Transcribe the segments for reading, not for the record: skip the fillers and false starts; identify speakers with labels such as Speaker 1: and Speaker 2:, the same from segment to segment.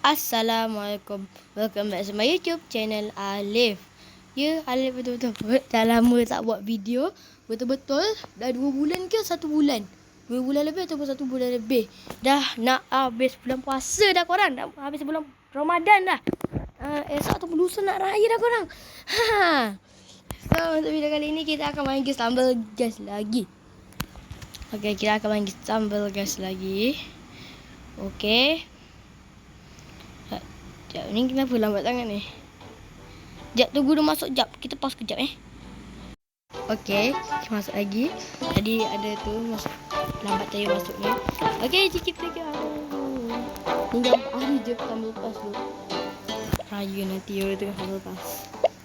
Speaker 1: Assalamualaikum. Welcome back to my YouTube channel Alif. Ya, Alif betul-betul dah lama tak buat video. Betul-betul dah 2 bulan ke 1 bulan? 2 bulan lebih ataupun 1 bulan lebih. Dah nak habis bulan puasa dah korang. Dah habis bulan Ramadan dah. Esok ataupun lusa nak raya dah korang. So, untuk video kali ini kita akan main game sambal gas lagi. Okay, kita akan main game sambal gas lagi. Okay. Sekejap, ni kenapa lambat sangat ni? Sekejap, tunggu dia masuk sekejap. Kita pause kejap Okay, kita masuk lagi. Tadi ada tu masuk, lambat saya masuk ni. Okay, kita ke tinggal 4 hari je tambah lepas tu. Raya nanti orang tengah tambah lepas.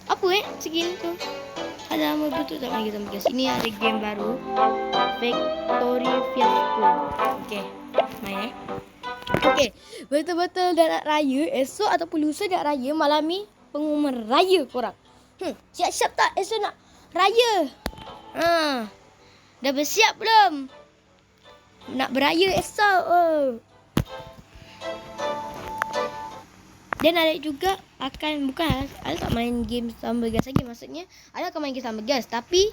Speaker 1: Apa segini tu? Ada nama betul tak main game guys. Ini ada game baru, Victory Fiasco. Okay, main Okay, betul-betul dah nak raya. Esok ataupun lusa dah raya. Malam ni pengumuman raya korang. Siap-siap tak esok nak raya? Dah bersiap belum? Nak beraya esok. Dan Alif juga akan, bukan Alif tak main game sambal gas lagi. Maksudnya Alif akan main game sambal gas, tapi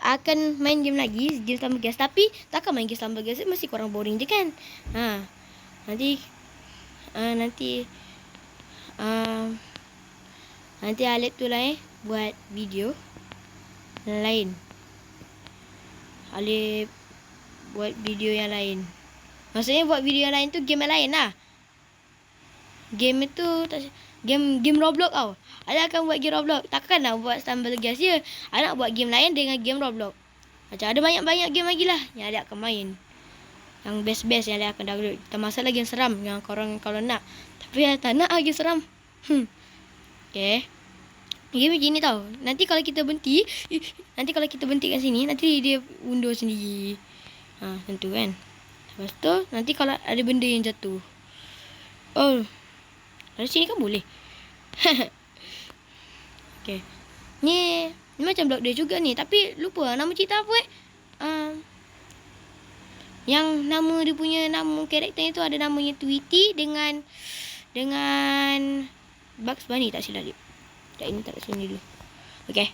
Speaker 1: akan main game lagi, game sambal gas. Tapi takkan main game sambal gas, mesti korang boring je kan. Nanti Alif tu lah buat video lain. Alif buat video yang lain. Maksudnya buat video yang lain tu game yang lain lah. Game itu game Roblox tau. Alif akan buat game Roblox. Takkan nak buat sambal gas je. Alif nak buat game lain dengan game Roblox. Macam ada banyak-banyak game lagi lah yang Alif akan main. Yang best-best yang Alif akan download. Termasuk lagi yang seram yang korang kalau nak. Tapi Alif tak nak lagi seram. Okay. Game macam ni tau. Nanti kalau kita berhenti kat sini, nanti dia undur sendiri. Macam tu kan. Lepas tu nanti kalau ada benda yang jatuh. Dari sini kan boleh. Okay. Ni macam blok dia juga ni. Tapi lupa nama cerita apa yang nama dia punya nama karakter tu ada namanya Tweety dengan Bugs Bunny tak silap dia. Ini tak sini dulu. Okay.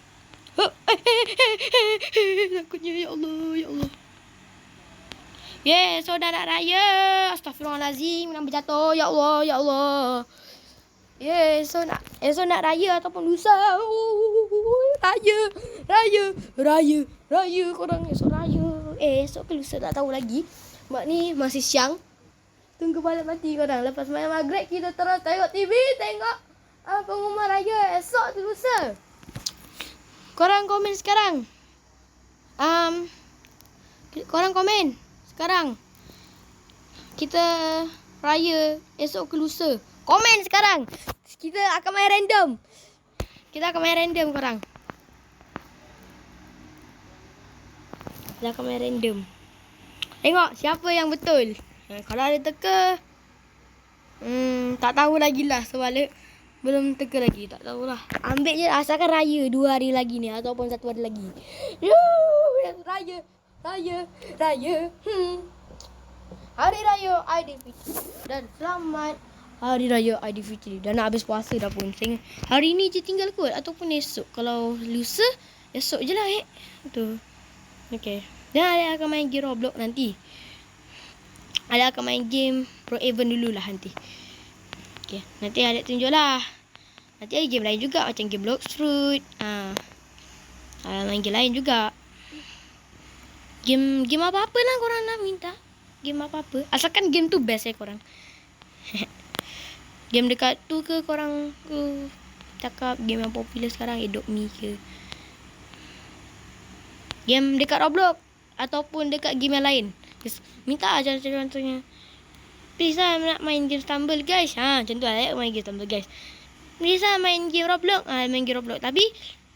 Speaker 1: Takutnya ya Allah. So dah nak raya. Astagfirullahalazim, nak berjatuh. Ya Allah. So nak raya ataupun lusa. Raya korang esok raya. Esok ke lusa tak tahu lagi. Mak ni masih siang. Tunggu balik mati korang. Lepas main maghrib kita terus tengok TV, tengok pengumuman raya esok tu lusa. Korang komen sekarang. Korang komen sekarang. Kita raya esok ke lusa. Komen sekarang. Kita akan main random. Korang. Kita akan main random. Tengok siapa yang betul. Kalau ada teka, tak tahu lagi lah. Sebab belum teka lagi. Tak tahulah. Ambil je asalkan raya 2 hari lagi ni. Ataupun 1 hari lagi. Raya. Hari Raya Aidilfitri. Dan selamat Hari Raya Aidilfitri. Dah nak habis puasa dah pun. Hari ni je tinggal kot. Ataupun esok. Kalau lusa, esok je lah tu. Okay. Dan Alif akan main game Roblox nanti. Alif akan main game Pro Event dululah nanti. Okay. Nanti Alif tunjuk lah. Nanti ada game lain juga. Macam game Blox Fruit. Main game lain juga. Game apa-apa lah korang nak minta. Game apa-apa. Asalkan game tu best korang. Game dekat tu ke korang cakap game yang popular sekarang Adopt Me ke. Game dekat Roblox ataupun dekat game yang lain. Just minta aja contohnya. Please lah nak main game stumble guys. Macam tu lah main game stumble guys. Please lah main game Roblox. Main game Roblox. Tapi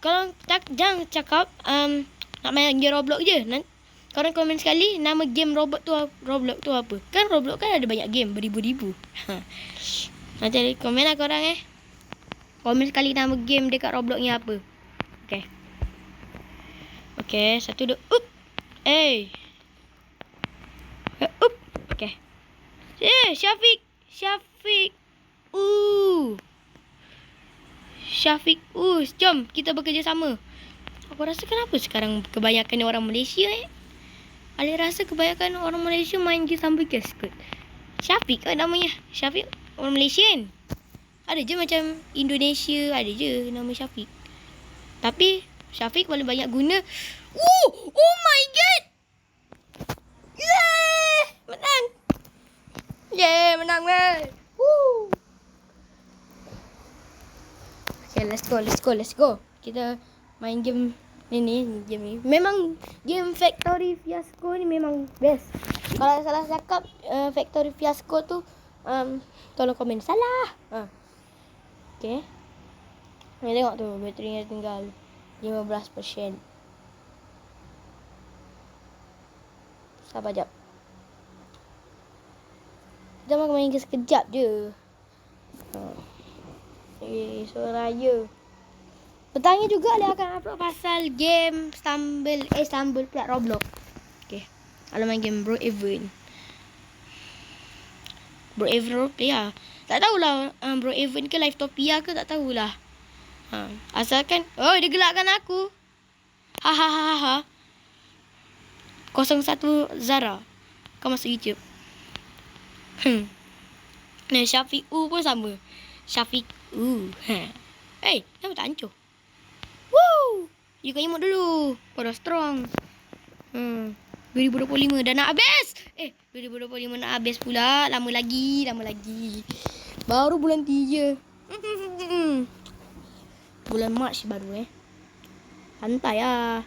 Speaker 1: kalau jangan cakap nak main game Roblox je. Korang komen sekali nama game Roblox tu apa. Kan Roblox kan ada banyak game beribu-ribu. Nanti ada komen lah korang Komen sekali nama game dekat Roblox ni apa. Okay, 1, 2. Okay. Syafiq Syafiq Us. Jom kita bekerjasama. Aku rasa kenapa sekarang kebanyakan ni orang Malaysia Ali rasa kebanyakan orang Malaysia main game sambil gas kot. Syafiq kan namanya. Syafiq orang Malaysia kan. Ada je macam Indonesia ada je nama Syafiq. Tapi Syafiq paling banyak guna. Oh my god. Yeah, menang. Yeah, menang man. Woo. Okay, let's go. Kita main game game ni. Memang game Factory Fiasco ni memang best. Kalau salah cakap Factory Fiasco tu tolong komen salah. Okay. Ni tengok tu baterinya tinggal 15%. Sabar jap. Kita main sekejap je. Soraya. Petang ni juga dia akan upload pasal game Stumble pula Roblox. Okay. Kalau main game Bro Evan roleplay lah. Tak tahulah Bro Evan ke Livetopia ke tak tahulah. Asalkan dia gelakkan aku. Ha. 01 Zara. Kau masuk YouTube. Nah, Syafiq U pun sama. Syafiq U. Hey, kenapa tak hancur? Woo! You kau emote dulu. Kau dah strong. 2025 dah nak habis. 2025 nak habis pula. Lama lagi. Baru bulan 3. Bulan Mac baru santai lah.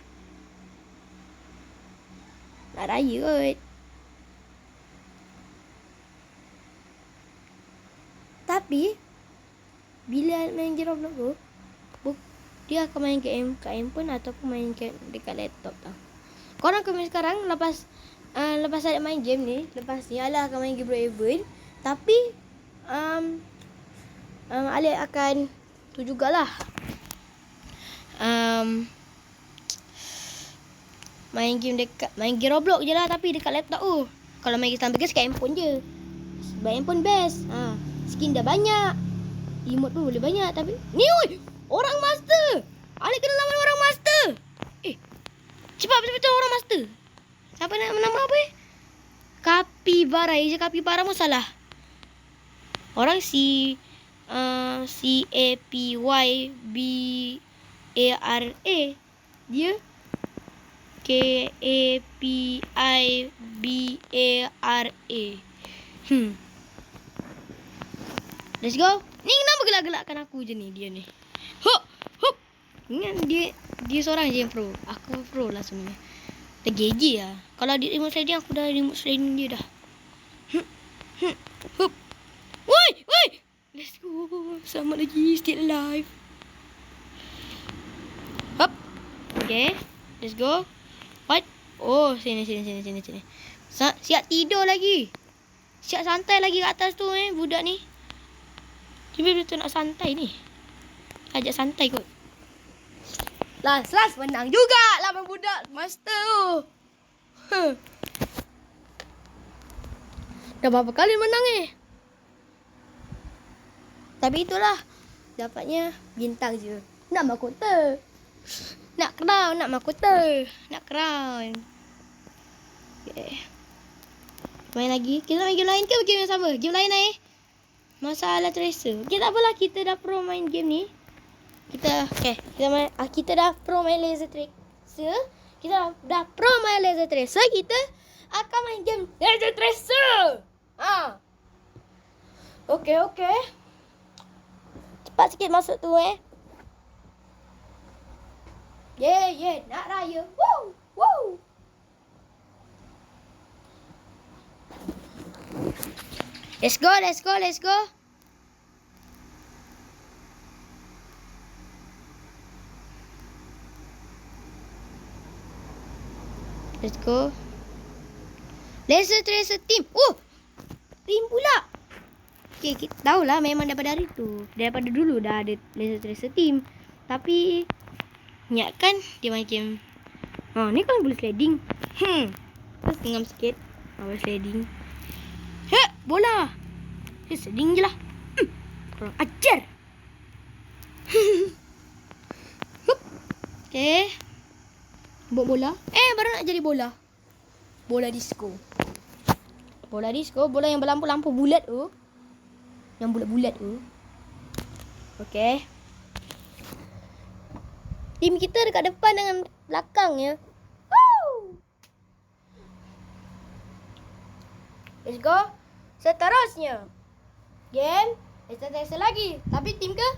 Speaker 1: Nak raya kot. Tapi bila main game Roblox tu, dia akan main kat handphone ataupun main dekat laptop tau. Korang komen sekarang lepas ada main game ni, lepas ni Alah akan main game Bro Evan. Tapi Alif akan tu jugalah. Main game Roblox je lah tapi dekat laptop tu. Kalau main game sambil kat handphone je. Sebab handphone best. Skin dah banyak. Emote pun boleh banyak tapi ni orang master. Alif kena lawan orang master. Cepat betul-betul orang master. Siapa nama apa Capybara. Capybara pun salah. Orang Capybara. Dia Capybara. Let's go. Ni kenapa gelak-gelakkan aku je ni dia ni. Hop. Ingat dia seorang je yang pro. Aku pro lah sebenarnya. Tergeji lah. Kalau di remote sliding aku dah remote sliding dia dah. Hop. Woi. Let's go. Selamat lagi. Still alive. Hop. Okay. Let's go. What? Oh, sini. Siap tidur lagi. Siap santai lagi kat atas tu budak ni. Dia betul nak santai ni. Ajak santai kot. Last menang juga lawan budak master tu. Dah berapa kali menang Tapi itulah. Dapatnya bintang je. Nak mahkota. Nak mahkota. Nak crown. Okay. Main lagi. Kita main game lain ke game yang sama? Game lain Masalah Tracer. Okay, tak apalah. Kita dah pro main game ni. Kita dah pro main Laser Tracer. Kita akan main game Laser Tracer. Okay. Cepat sikit masuk tu Yeah, nak raya. Woo. Let's go. Let's go. Laser Tracer team. Team pula. Okay, kita tahulah memang daripada hari tu. Daripada dulu dah ada Laser Tracer team. Tapi ingatkan dia main game. Ni kan boleh sliding. Terus tengam sikit. Boleh sliding. Bola. Sliding je lah. Kurang ajar. Okay. Buat bola. Baru nak jadi bola. Bola disco. Bola disco. Bola yang berlampu-lampu bulat tu. Yang bulat-bulat tu. Okay. Tim kita dekat depan dengan belakang ya. Woo! Let's go. Seterusnya. Game. Laser Tracer lagi. Tapi tim ke?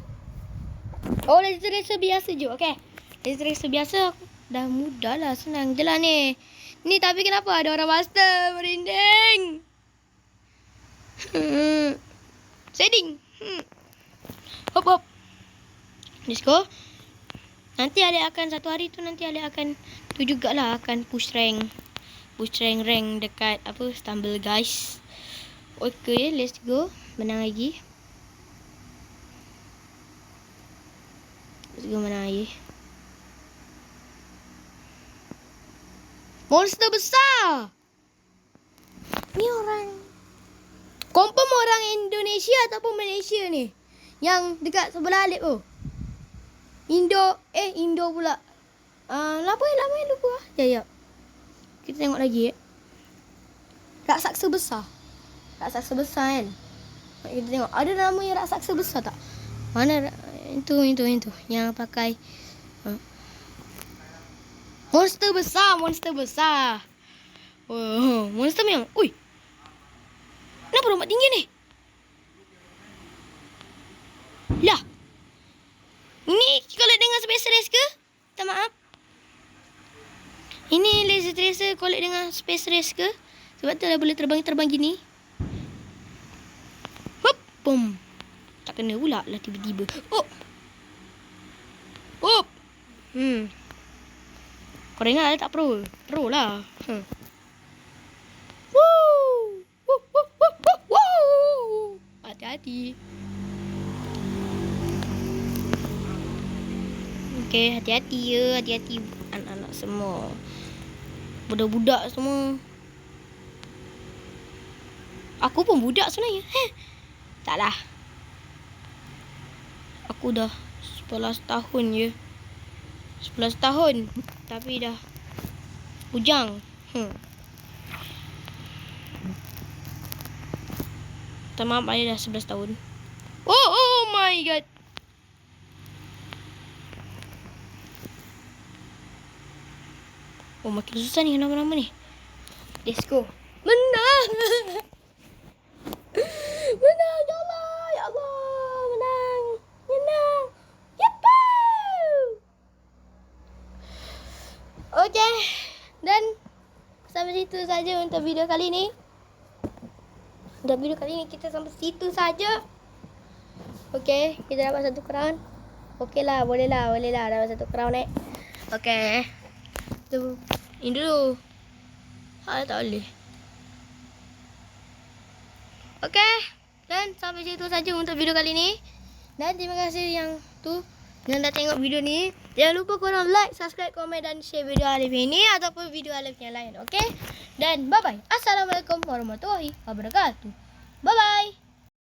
Speaker 1: Oh, Laser Tracer biasa je. Okay. Laser Tracer biasa dah mudah lah. Senang je lah ni. Ni tapi kenapa ada orang master? Merinding. Setting. Hop hop. Let's go. Nanti Alek akan satu hari tu nanti Alek akan tu jugalah akan push rank dekat apa Stumble guys. Okay, let's go. Menang lagi. Let's go menang lagi. Monster besar. Ni orang confirm orang Indonesia ataupun Malaysia ni. Yang dekat sebelah Alek tu. Indo pula. Lama lupa. Ya. Kita tengok lagi. Raksasa besar. Raksasa besar kan. Kita tengok. Ada nama yang raksasa besar tak? Mana? Itu. Yang pakai. Monster besar. Oh, monster memang. Ui. Kenapa lompat tinggi ni? Lah. Ini collect dengan Space Race ke? Minta maaf. Ini Laser Tracer collect dengan Space Race ke? Sebab tu dah boleh terbang gini. Hop, boom. Tak kena pula lah tiba-tiba. Oh. Hop. Kau ingat tak pro? Pro lah. Woo. Hati-hati. Okay, hati-hati ya. Hati-hati anak-anak semua. Budak-budak semua. Aku pun budak sebenarnya. Taklah. Aku dah 11 tahun je. 11 tahun. Tapi dah bujang. Minta maaf ayah dah 11 tahun. Oh my god. Oh, makin susah ni nama-nama ni. Let's go. Menang. Menang, ya Allah. Menang. Yippee. Okay. Dan sampai situ saja untuk video kali ni. Kita sampai situ saja. Okay, kita dapat satu crown. Okay lah, boleh lah dapat satu crown Okay. Tu ini dulu. Tak boleh. Okay. Dan sampai situ saja untuk video kali ni. Dan terima kasih yang dah tengok video ni. Jangan lupa korang like, subscribe, komen dan share video Alif ini ataupun video Alif yang lain. Okay. Dan bye bye. Assalamualaikum warahmatullahi wabarakatuh. Bye bye.